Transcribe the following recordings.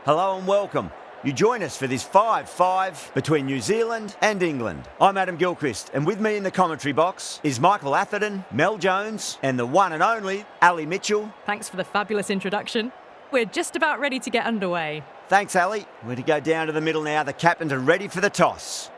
Hello and welcome. You join us for this 5-5 between New Zealand and England. I'm Adam Gilchrist, and with me in the commentary box is Michael Atherton, Mel Jones, and the one and only Ali Mitchell. Thanks for the fabulous introduction. We're just about ready to get underway. Thanks, Ali. We're to go down to the middle now. The captains are ready for the toss.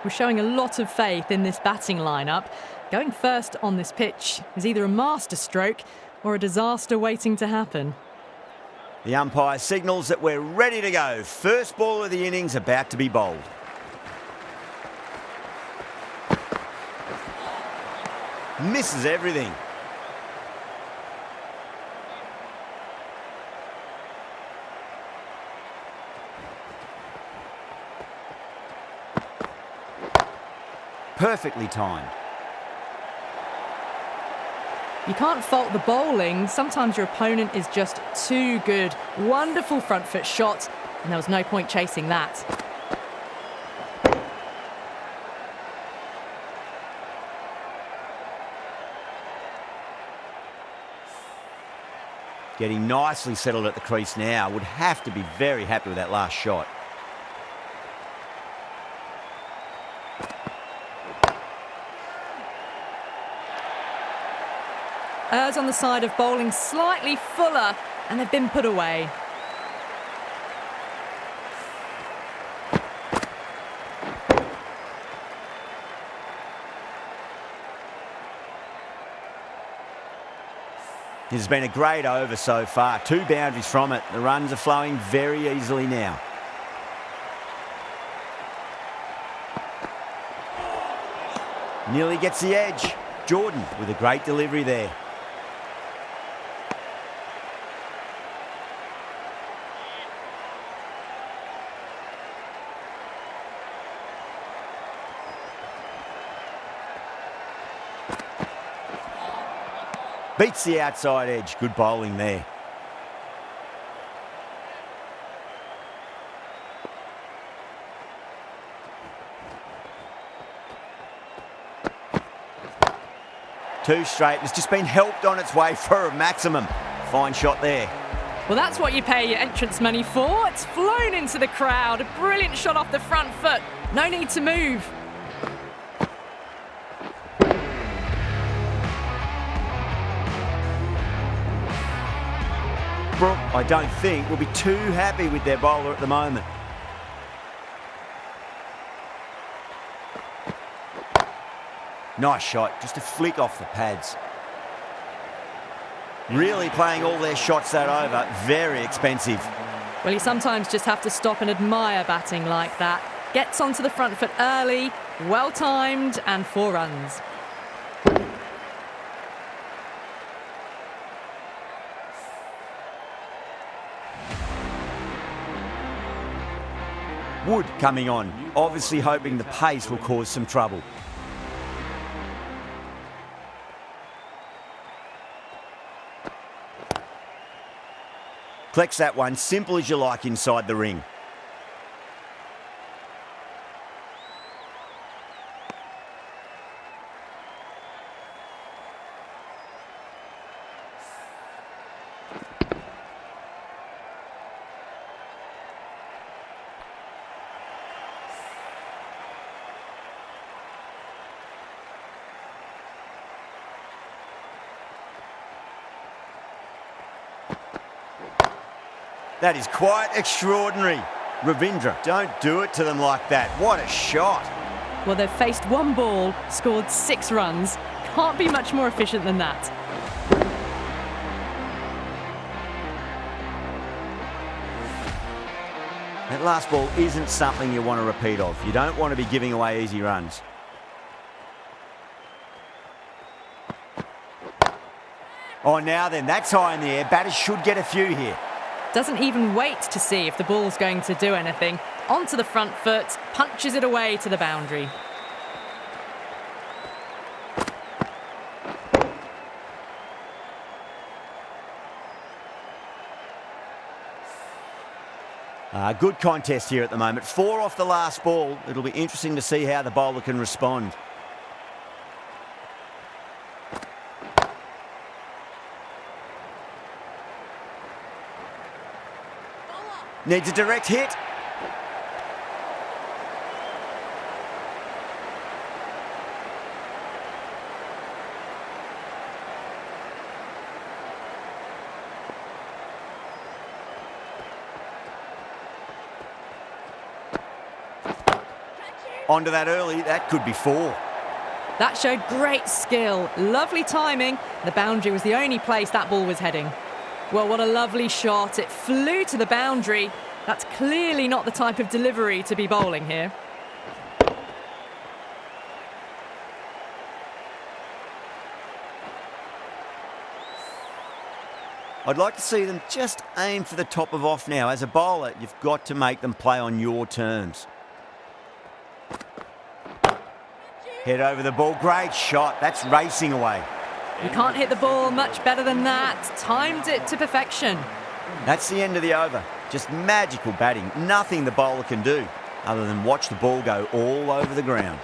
We're showing a lot of faith in this batting lineup. Going first on this pitch is either a masterstroke or a disaster waiting to happen. The umpire signals that we're ready to go. First ball of the innings about to be bowled. Misses everything. Perfectly timed. You can't fault the bowling. Sometimes your opponent is just too good. Wonderful front foot shot, and there was no point chasing that. Getting nicely settled at the crease now. Would have to be very happy with that last shot. Errs on the side of bowling slightly fuller, and they've been put away. This has been a great over so far. 2 boundaries from it. The runs are flowing very easily now. Nearly gets the edge. Jordan with a great delivery there. Beats the outside edge. Good bowling there. Two straight. It's just been helped on its way for a maximum. Fine shot there. Well, that's what you pay your entrance money for. It's flown into the crowd. A brilliant shot off the front foot. No need to move. Brooke, I don't think, will be too happy with their bowler at the moment. Nice shot, just a flick off the pads. Really playing all their shots that over, very expensive. Well, you sometimes just have to stop and admire batting like that. Gets onto the front foot early, well timed, and 4 runs. Wood coming on, obviously hoping the pace will cause some trouble. Collects that one, simple as you like inside the ring. That is quite extraordinary. Ravindra, don't do it to them like that. What a shot. Well, they've faced 1 ball, scored 6 runs. Can't be much more efficient than that. That last ball isn't something you want to repeat of. You don't want to be giving away easy runs. Oh, now then, that's high in the air. Batters should get a few here. Doesn't even wait to see if the ball's going to do anything. Onto the front foot, punches it away to the boundary. Good contest here at the moment. 4 off the last ball. It'll be interesting to see how the bowler can respond. Needs a direct hit. Onto that early, that could be 4. That showed great skill, lovely timing. The boundary was the only place that ball was heading. Well, what a lovely shot. It flew to the boundary. That's clearly not the type of delivery to be bowling here. I'd like to see them just aim for the top of off now. As a bowler, you've got to make them play on your terms. Head over the ball, great shot. That's racing away. You can't hit the ball much better than that. Timed it to perfection. That's the end of the over. Just magical batting. Nothing the bowler can do other than watch the ball go all over the ground.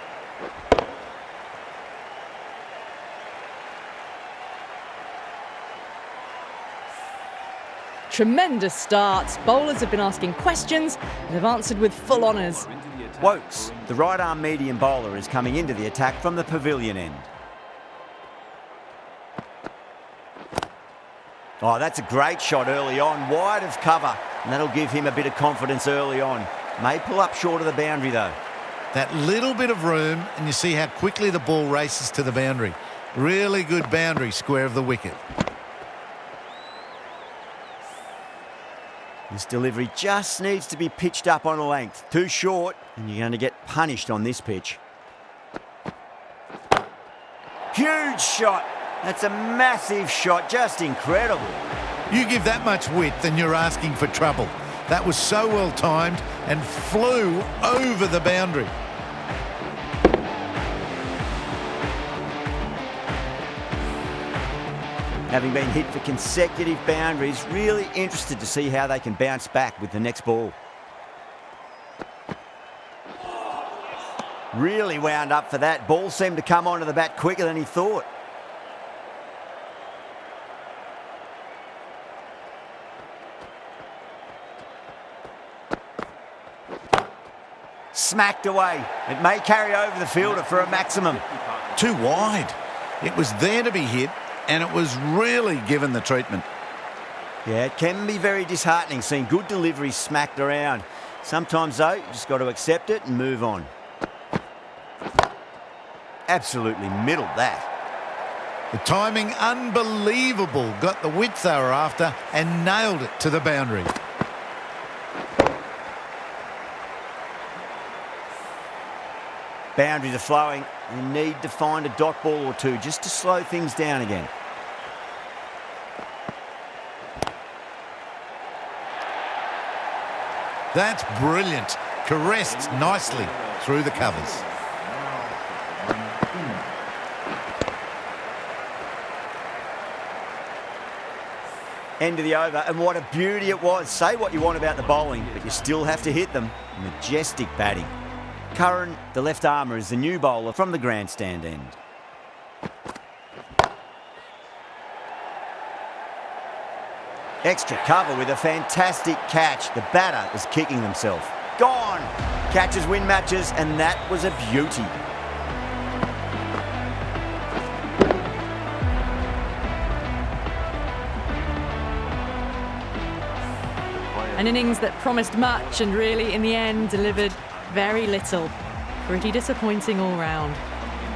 Tremendous start. Bowlers have been asking questions and have answered with full honours. Wokes, the right-arm medium bowler, is coming into the attack from the pavilion end. Oh, that's a great shot early on, wide of cover, and that'll give him a bit of confidence early on. May pull up short of the boundary, though. That little bit of room, and you see how quickly the ball races to the boundary. Really good boundary square of the wicket. This delivery just needs to be pitched up on a length. Too short, and you're going to get punished on this pitch. Huge shot. That's a massive shot, just incredible. You give that much width and you're asking for trouble. That was so well timed and flew over the boundary. Having been hit for consecutive boundaries, really interested to see how they can bounce back with the next ball. Really wound up for that. Ball seemed to come onto the bat quicker than he thought. Smacked away. It may carry over the fielder for a maximum. Too wide. It was there to be hit, and it was really given the treatment. Yeah, it can be very disheartening seeing good deliveries smacked around. Sometimes, though, you just got to accept it and move on. Absolutely middled that. The timing, unbelievable. Got the width they were after and nailed it to the boundary. Boundaries are flowing. You need to find a dot ball or two just to slow things down again. That's brilliant. Caressed nicely through the covers. End of the over, and what a beauty it was. Say what you want about the bowling, but you still have to hit them. Majestic batting. Curran, the left armour, is the new bowler from the grandstand end. Extra cover with a fantastic catch. The batter is kicking themselves. Gone! Catches win matches, and that was a beauty. An innings that promised much and really, in the end, delivered very little. Pretty disappointing all round.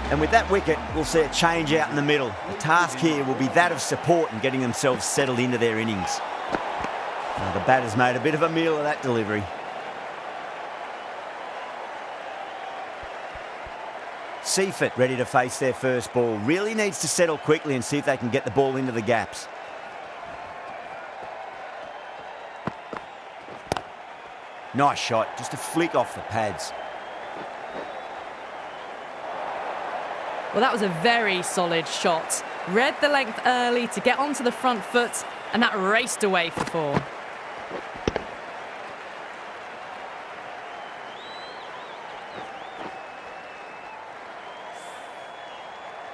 And with that wicket, we'll see a change out in the middle. The task here will be that of support and getting themselves settled into their innings. Now, the batter's made a bit of a meal of that delivery. Seifert ready to face their first ball. Really needs to settle quickly and see if they can get the ball into the gaps. Nice shot, just a flick off the pads. Well, that was a very solid shot. Read the length early to get onto the front foot, and that raced away for 4.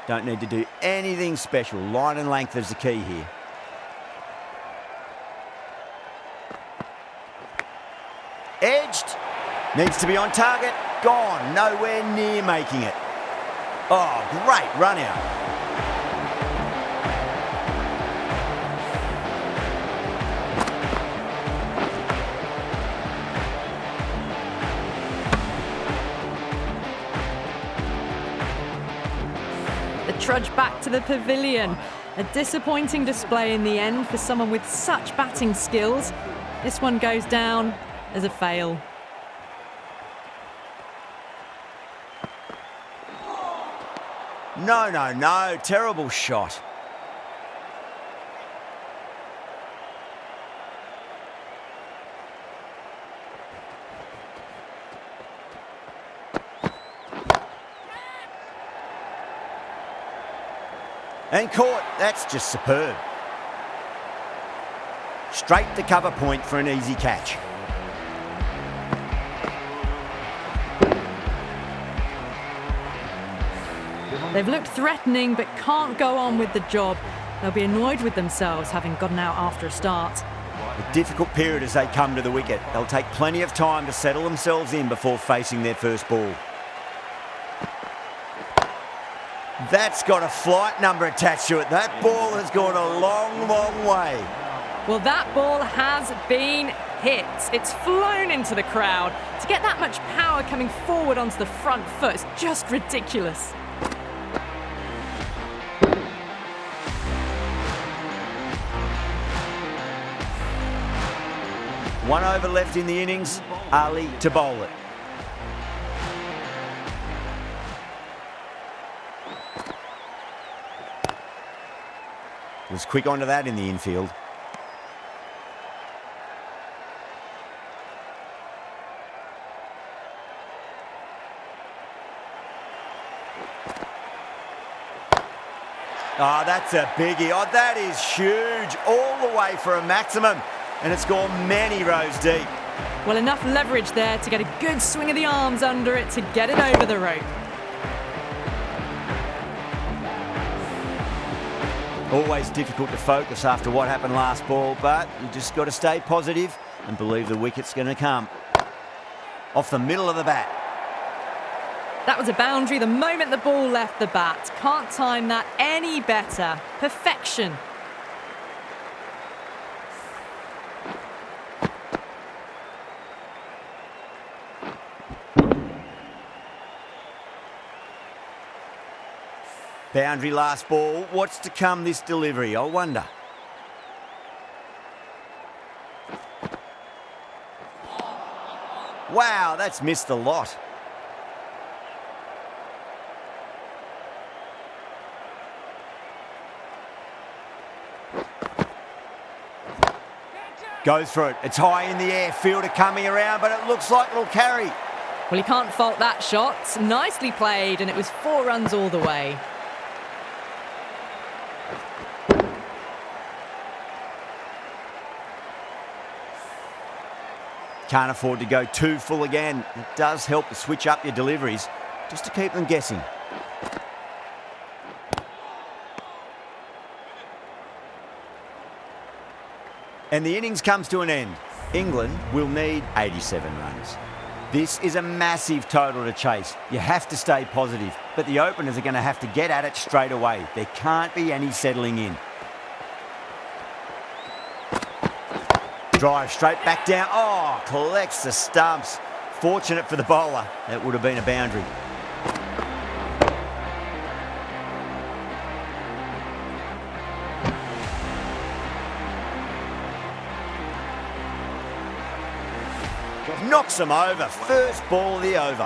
Don't need to do anything special. Line and length is the key here. Edged. Needs to be on target. Gone. Nowhere near making it. Oh, great run out. The trudge back to the pavilion. A disappointing display in the end for someone with such batting skills. This one goes down as a fail. No, no, no. Terrible shot. And caught. That's just superb. Straight to cover point for an easy catch. They've looked threatening but can't go on with the job. They'll be annoyed with themselves having gotten out after a start. A difficult period as they come to the wicket. They'll take plenty of time to settle themselves in before facing their first ball. That's got a flight number attached to it. That ball has gone a long, long way. Well, that ball has been hit. It's flown into the crowd. To get that much power coming forward onto the front foot is just ridiculous. One over left in the innings. Ali to bowl it. Was quick onto that in the infield. Oh, that's a biggie. Oh, that is huge. All the way for a maximum. And it's gone many rows deep. Well, enough leverage there to get a good swing of the arms under it to get it over the rope. Always difficult to focus after what happened last ball, but you just got to stay positive and believe the wicket's going to come. Off the middle of the bat. That was a boundary the moment the ball left the bat. Can't time that any better. Perfection. Boundary last ball. What's to come this delivery, I wonder. Wow, that's missed the lot. Goes for it. It's high in the air. Fielder coming around, but it looks like it'll carry. Well, you can't fault that shot. Nicely played, and it was 4 runs all the way. Can't afford to go too full again. It does help to switch up your deliveries, just to keep them guessing. And the innings comes to an end. England will need 87 runs. This is a massive total to chase. You have to stay positive, but the openers are going to have to get at it straight away. There can't be any settling in. Drive straight back down. Oh, collects the stumps. Fortunate for the bowler. That would have been a boundary. Knocks them over. First ball of the over.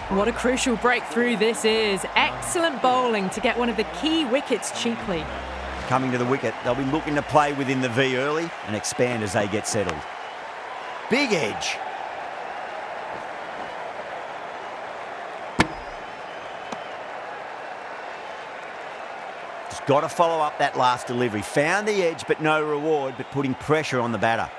What a crucial breakthrough this is. Excellent bowling to get one of the key wickets cheaply. Coming to the wicket, they'll be looking to play within the V early and expand as they get settled. Big edge. Just got to follow up that last delivery. Found the edge, but no reward, but putting pressure on the batter.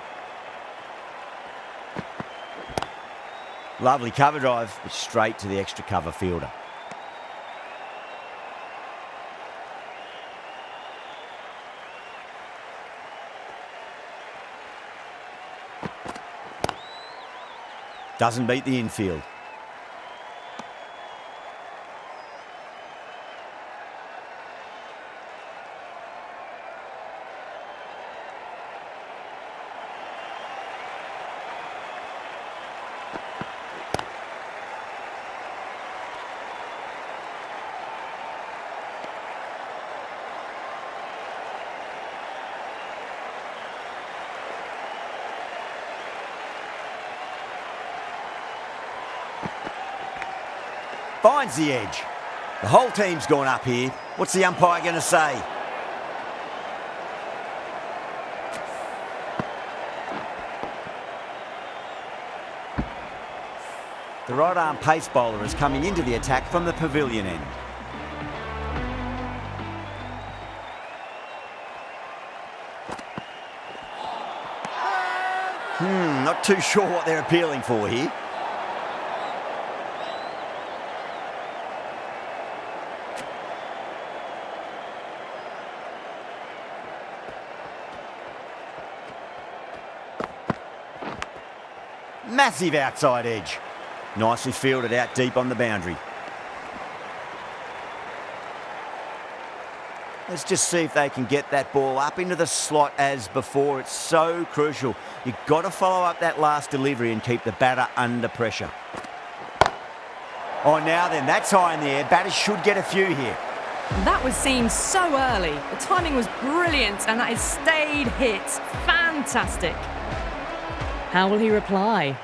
Lovely cover drive, but straight to the extra cover fielder. Doesn't beat the infield. Finds the edge. The whole team's gone up here. What's the umpire going to say? The right-arm pace bowler is coming into the attack from the pavilion end. Not too sure what they're appealing for here. Massive outside edge. Nicely fielded out deep on the boundary. Let's just see if they can get that ball up into the slot as before. It's so crucial. You've got to follow up that last delivery and keep the batter under pressure. Oh, now then, that's high in the air. Batters should get a few here. That was seen so early. The timing was brilliant and that is stayed hit. Fantastic. How will he reply?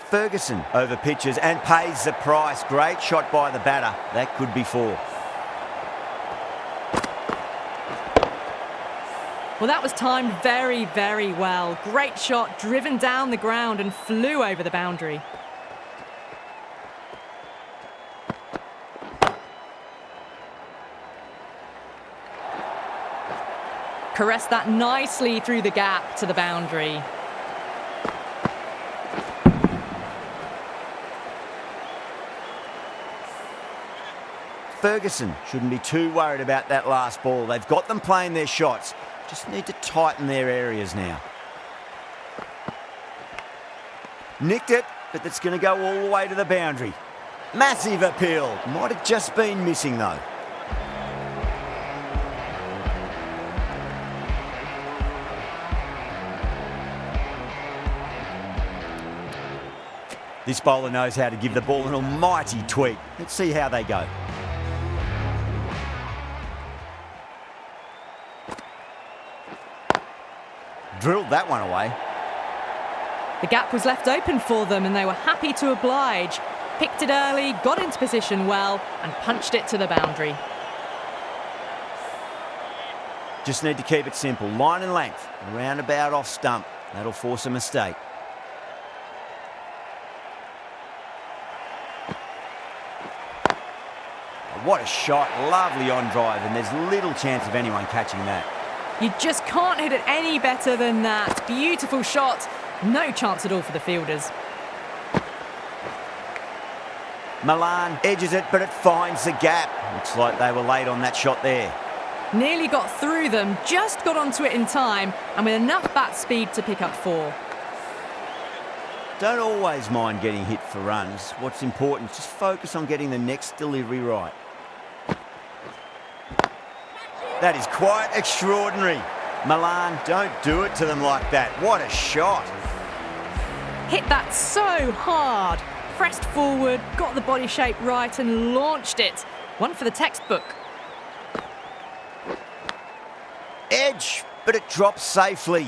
Ferguson over pitches and pays the price. Great shot by the batter. That could be 4. Well, that was timed very, very well. Great shot, driven down the ground and flew over the boundary. Caressed that nicely through the gap to the boundary. Ferguson shouldn't be too worried about that last ball. They've got them playing their shots. Just need to tighten their areas now. Nicked it, but that's going to go all the way to the boundary. Massive appeal. Might have just been missing though. This bowler knows how to give the ball an almighty tweak. Let's see how they go. Drilled that one away. The gap was left open for them and they were happy to oblige. Picked it early, got into position well and punched it to the boundary. Just need to keep it simple. Line and length, roundabout off stump. That'll force a mistake. What a shot, lovely on drive, and there's little chance of anyone catching that. You just can't hit it any better than that. Beautiful shot. No chance at all for the fielders. Milan edges it, but it finds the gap. Looks like they were late on that shot there. Nearly got through them, just got onto it in time, and with enough bat speed to pick up 4. Don't always mind getting hit for runs. What's important is just focus on getting the next delivery right. That is quite extraordinary. Milan, don't do it to them like that. What a shot. Hit that so hard. Pressed forward, got the body shape right and launched it. One for the textbook. Edge, but it drops safely.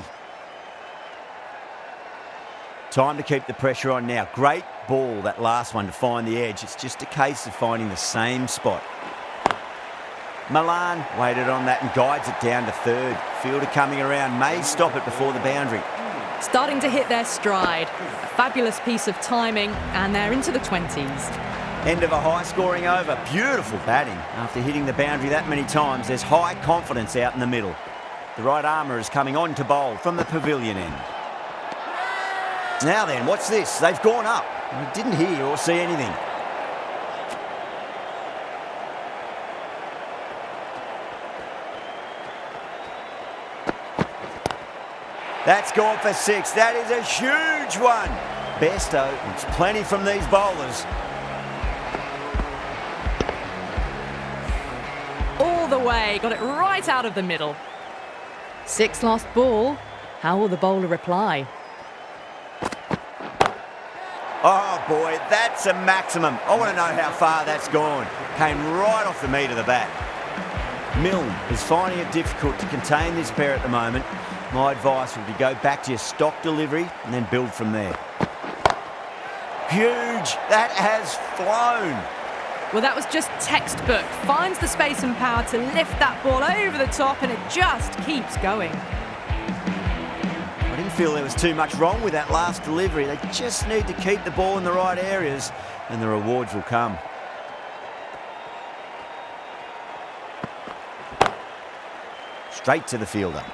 Time to keep the pressure on now. Great ball, that last one, to find the edge. It's just a case of finding the same spot. Milan waited on that and guides it down to third. Fielder coming around, may stop it before the boundary. Starting to hit their stride. A fabulous piece of timing, and they're into the 20s. End of a high-scoring over. Beautiful batting. After hitting the boundary that many times, there's high confidence out in the middle. The right armour is coming on to bowl from the pavilion end. Now then, what's this? They've gone up. I didn't hear or see anything. That's gone for 6. That is a huge one. Besto, it's plenty from these bowlers. All the way, got it right out of the middle. 6 lost ball. How will the bowler reply? Oh boy, that's a maximum. I want to know how far that's gone. Came right off the meat of the bat. Milne is finding it difficult to contain this pair at the moment. My advice would be go back to your stock delivery and then build from there. Huge! That has flown. Well, that was just textbook. Finds the space and power to lift that ball over the top, and it just keeps going. I didn't feel there was too much wrong with that last delivery. They just need to keep the ball in the right areas and the rewards will come. Straight to the fielder.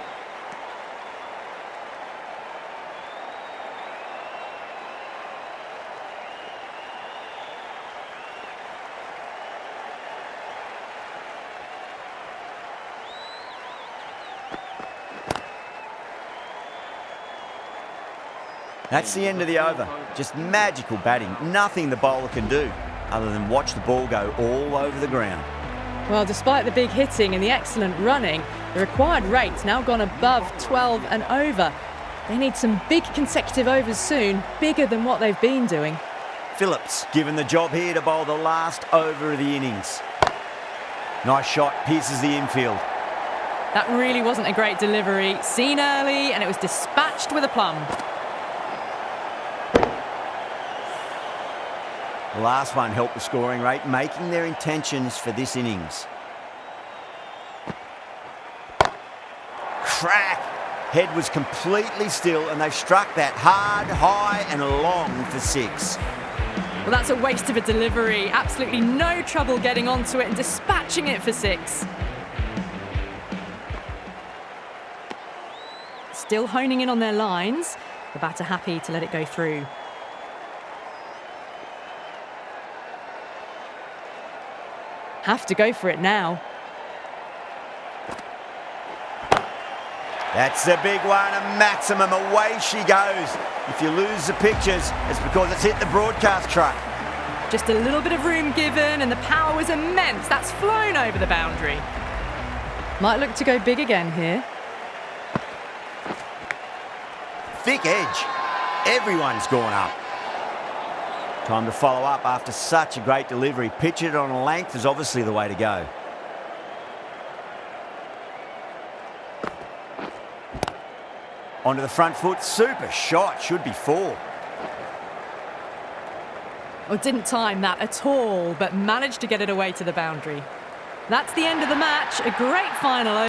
That's the end of the over. Just magical batting. Nothing the bowler can do other than watch the ball go all over the ground. Well, despite the big hitting and the excellent running, the required rate's now gone above 12 and over. They need some big consecutive overs soon, bigger than what they've been doing. Phillips given the job here to bowl the last over of the innings. Nice shot, pierces the infield. That really wasn't a great delivery. Seen early, and it was dispatched with aplomb. The last one helped the scoring rate, making their intentions for this innings. Crack! Head was completely still and they've struck that hard, high and long for 6. Well, that's a waste of a delivery. Absolutely no trouble getting onto it and dispatching it for 6. Still honing in on their lines. The batter happy to let it go through. Have to go for it now. That's a big one, a maximum. Away she goes. If you lose the pictures, it's because it's hit the broadcast truck. Just a little bit of room given and the power was immense. That's flown over the boundary. Might look to go big again here. Thick edge. Everyone's gone up. Time to follow up after such a great delivery. Pitch it on a length is obviously the way to go. Onto the front foot. Super shot. Should be 4. Well, didn't time that at all, but managed to get it away to the boundary. That's the end of the match. A great final.